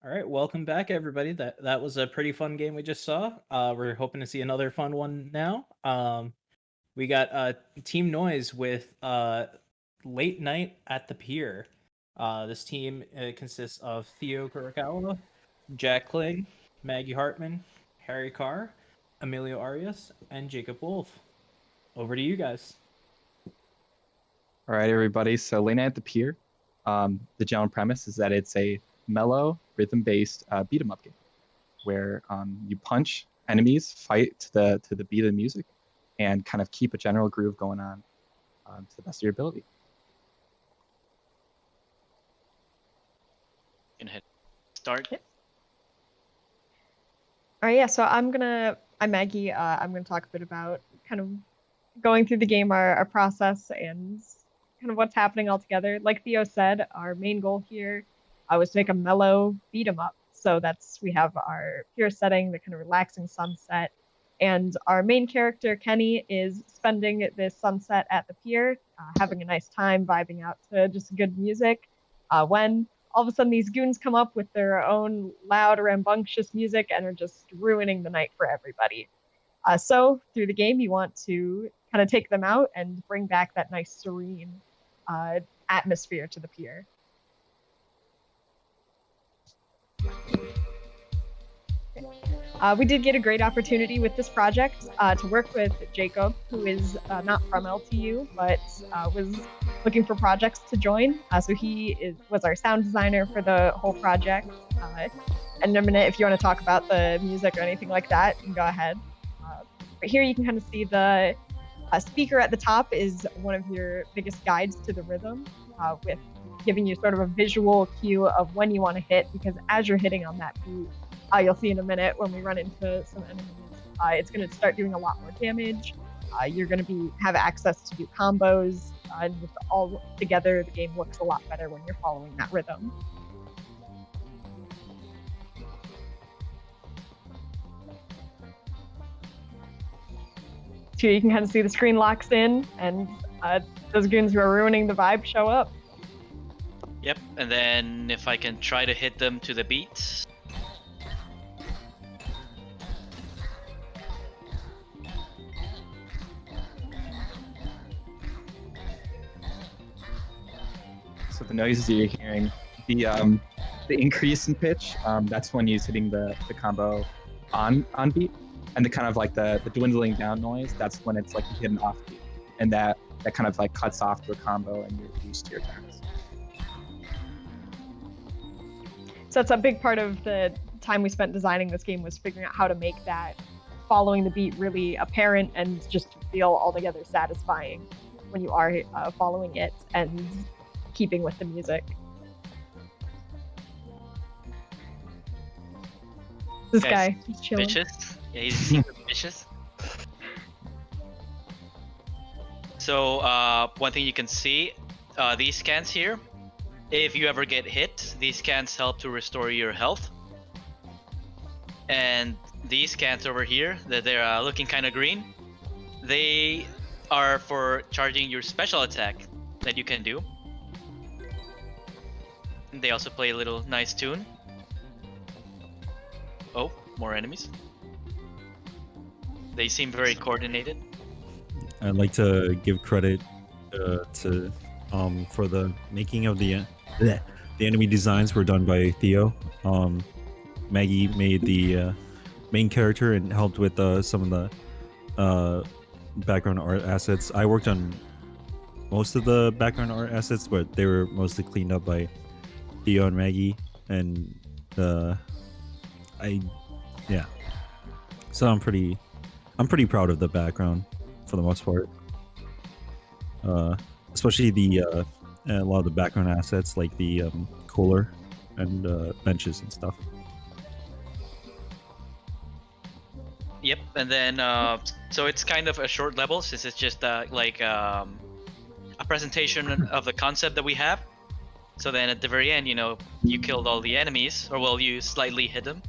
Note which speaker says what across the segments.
Speaker 1: All right, welcome back, everybody. That was a pretty fun game we just saw. We're hoping to see another fun one now. We got Team Noise with Late Night at the Pier. This team consists of Theo Kurokawa, Jack Kling, Maggie Hartman, Harry Carr, Emilio Arias, and Jacob Wolf. Over to you guys.
Speaker 2: All right, everybody. So Lena at the Pier, the general premise is that it's a mellow, rhythm-based beat 'em up game where you punch enemies, fight to the beat of the music, and kind of keep a general groove going on to the best of your ability.
Speaker 3: Can hit start.
Speaker 4: Yep. All right, yeah. So I'm Maggie. I'm gonna talk a bit about kind of going through the game, our process, and kind of what's happening all together. Like Theo said, our main goal here was to make a mellow beat 'em up. So we have our pier setting, the kind of relaxing sunset, and our main character Kenny is spending this sunset at the pier, having a nice time, vibing out to just good music. When all of a sudden these goons come up with their own loud, rambunctious music and are just ruining the night for everybody. So through the game, you want to kind of take them out and bring back that nice serene atmosphere to the pier. We did get a great opportunity with this project to work with Jacob, who is not from LTU, but was looking for projects to join. So was our sound designer for the whole project. And in a minute, if you want to talk about the music or anything like that, you can go ahead. But here you can kind of see the speaker at the top is one of your biggest guides to the rhythm, with giving you sort of a visual cue of when you want to hit, because as you're hitting on that beat, you'll see in a minute when we run into some enemies, it's going to start doing a lot more damage. You're going to have access to do combos, and with all together, the game looks a lot better when you're following that rhythm. So you can kind of see the screen locks in, and those goons who are ruining the vibe show up.
Speaker 3: Yep, and then if I can try to hit them to the beat.
Speaker 2: So the noises that you're hearing, the increase in pitch, that's when he's hitting the combo on beat, and the kind of like the dwindling down noise, that's when it's like you hit an off beat, and that kind of like cuts off to a combo and you're used to your turns.
Speaker 4: So that's a big part of the time we spent designing this game, was figuring out how to make that following the beat really apparent and just feel altogether satisfying when you are following it and keeping with the music. This guy, he's chilling.
Speaker 3: Vicious. Yeah, he's super vicious. So one thing you can see, these scans here, if you ever get hit, these scans help to restore your health. And these scans over here, that they're looking kind of green, they are for charging your special attack that you can do. And they also play a little nice tune. Oh, more enemies. They seem very coordinated.
Speaker 5: I'd like to give credit to for the making of the enemy designs were done by Theo. Maggie made the main character and helped with some of the background art assets. I worked on most of the background art assets, but they were mostly cleaned up by Theo and Maggie, and yeah. So I'm pretty proud of the background for the most part. Especially a lot of the background assets like the cooler and benches and stuff.
Speaker 3: Yep, and then so it's kind of a short level since it's just like a presentation of the concept that we have. So then at the very end, you killed all the enemies, or well, you slightly hit them.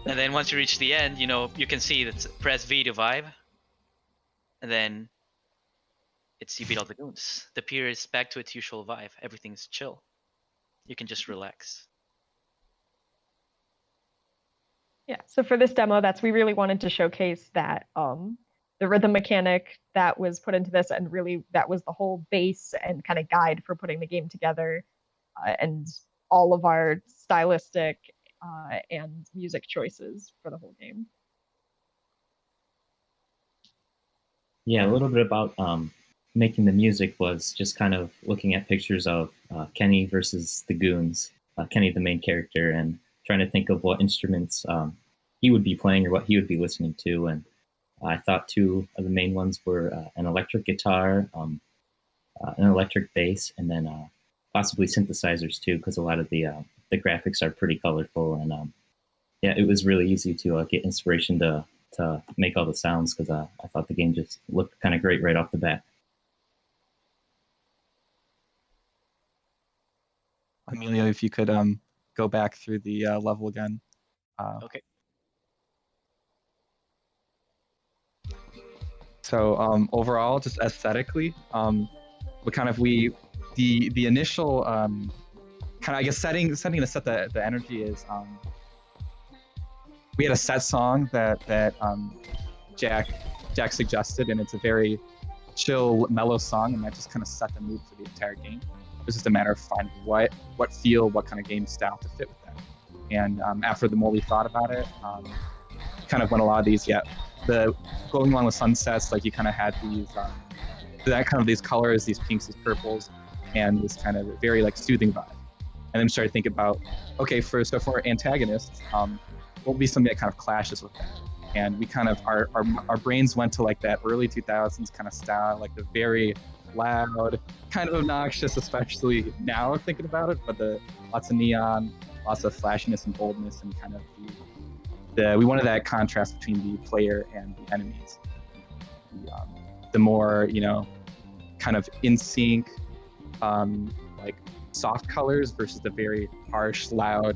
Speaker 3: And then once you reach the end, you can see that press V to vibe. And then you beat all the goons. The pier is back to its usual vibe. Everything's chill. You can just relax.
Speaker 4: Yeah, so for this demo, we really wanted to showcase that the rhythm mechanic that was put into this, and really that was the whole base and kind of guide for putting the game together, and all of our stylistic and music choices for the whole game.
Speaker 6: Yeah, a little bit about making the music was just kind of looking at pictures of Kenny versus the Goons, Kenny the main character, and trying to think of what instruments he would be playing or what he would be listening to. And I thought two of the main ones were an electric guitar, an electric bass, and then possibly synthesizers too, because a lot of the graphics are pretty colorful. And yeah, it was really easy to get inspiration to make all the sounds, because I thought the game just looked kind of great right off the bat.
Speaker 2: Amelia, if you could go back through the level again.
Speaker 3: Okay.
Speaker 2: So overall, just aesthetically, what kind of the initial kind of, I guess, setting to set the energy is we had a set song that Jack suggested, and it's a very chill, mellow song, and that just kind of set the mood for the entire game. It was just a matter of finding what kind of game style to fit with that. And after the more we thought about it, kind of went a lot of these, the going along with sunsets, like you kind of had these that kind of these colors, these pinks, these purples, and this kind of very like soothing vibe. And then we started thinking about, okay, for antagonists, what would be something that kind of clashes with that? And we kind of our brains went to like that early 2000s kind of style, like the very loud, kind of obnoxious, especially now thinking about it, but lots of neon, lots of flashiness and boldness, and kind of we wanted that contrast between the player and the enemies. The more, kind of in sync, like soft colors versus the very harsh, loud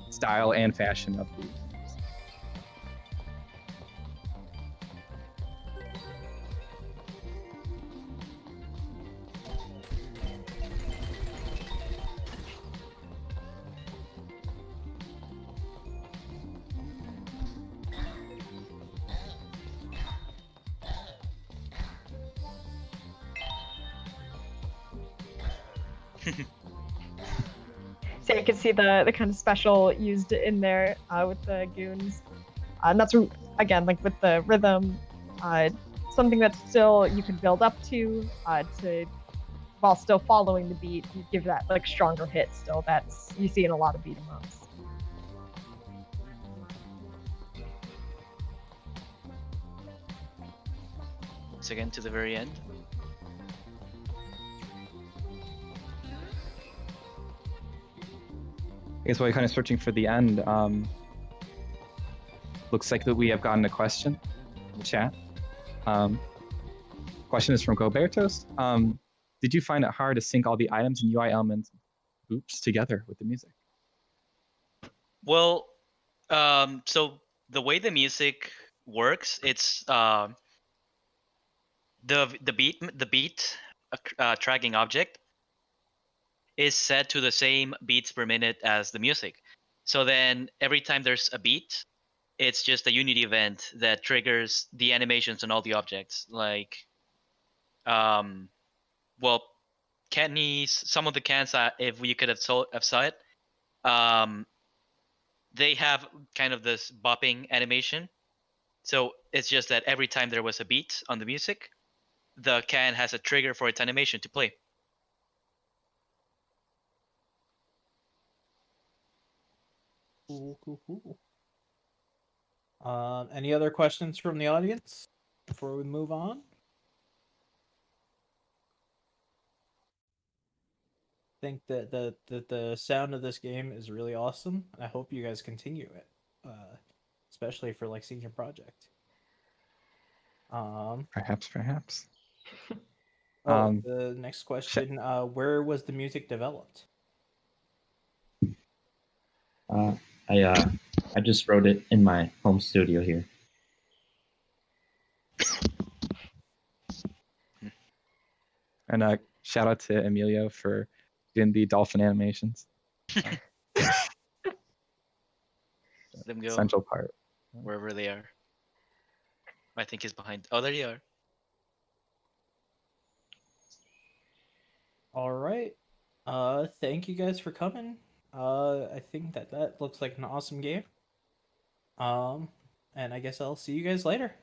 Speaker 2: style and fashion of the enemies.
Speaker 4: So you can see the kind of special used in there with the goons. And that's, again, like with the rhythm, something that still you can build up to while still following the beat. You give that like stronger hit still. That's you see in a lot of beat 'em ups.
Speaker 3: So again to the very end.
Speaker 2: I guess while you're kind of searching for the end, looks like that we have gotten a question in the chat. Question is from Gobertos. Did you find it hard to sync all the items and UI elements together with the music?
Speaker 3: Well, so the way the music works, it's the beat tracking object is set to the same beats per minute as the music. So then every time there's a beat, it's just a Unity event that triggers the animations on all the objects. Like, well, some of the cans, if we could have saw it, they have kind of this bopping animation. So it's just that every time there was a beat on the music, the can has a trigger for its animation to play.
Speaker 1: Cool. Any other questions from the audience before we move on? I think that the sound of this game is really awesome. I hope you guys continue it, especially for like senior project.
Speaker 2: Perhaps.
Speaker 1: The next question: where was the music developed?
Speaker 6: I just wrote it in my home studio here.
Speaker 2: And shout out to Emilio for doing the dolphin animations.
Speaker 3: them go
Speaker 2: Central part.
Speaker 3: wherever they are. I think he's behind. Oh, there you are.
Speaker 1: All right. Thank you guys for coming. I think that looks like an awesome game. And I guess I'll see you guys later.